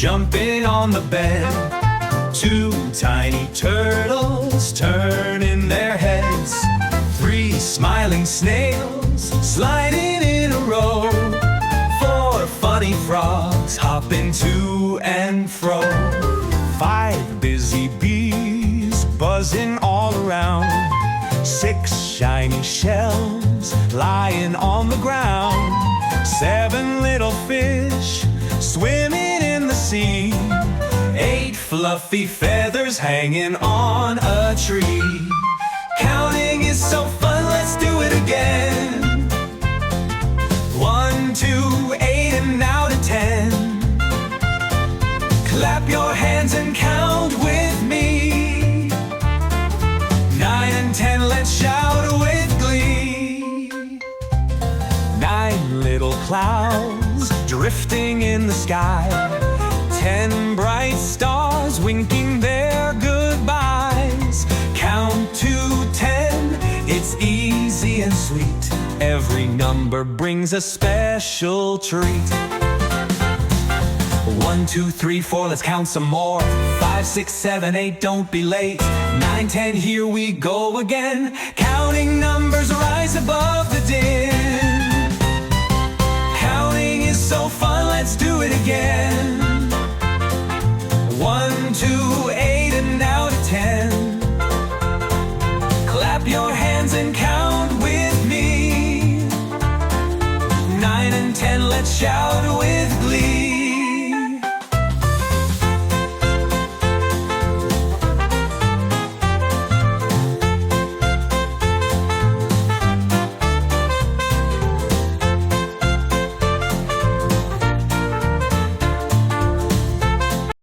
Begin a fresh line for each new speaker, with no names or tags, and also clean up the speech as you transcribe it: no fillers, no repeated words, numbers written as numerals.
jumping on the bed. Two tiny turtles turning their heads. Three smiling snails sliding in a row. Four funny frogs hopping to and fro. Five busy bees buzzing all around. Six shiny shells lying on the ground. Seven little fish swimming in the sea. Eight fluffy feathers hanging on a tree. Counting is so fun, let's do it again. 1, 2, 8, and now to 10. Clap your hands and count with me. 9 and 10, let's shout with glee. 9 little clouds drifting in the sky. 10 bright stars winking their goodbyes. Count to 10, it's easy and sweet. Every number brings a special treat. 1, 2, 3, 4, let's count some more. 5, 6, 7, 8, don't be late. 9, 10, here we go again. Counting numbers rise above the din. Counting is so fun, let's do it again. 1, 2, 8, and now to 10. Clap your hands and count with me. 9 and 10, let's shout with glee.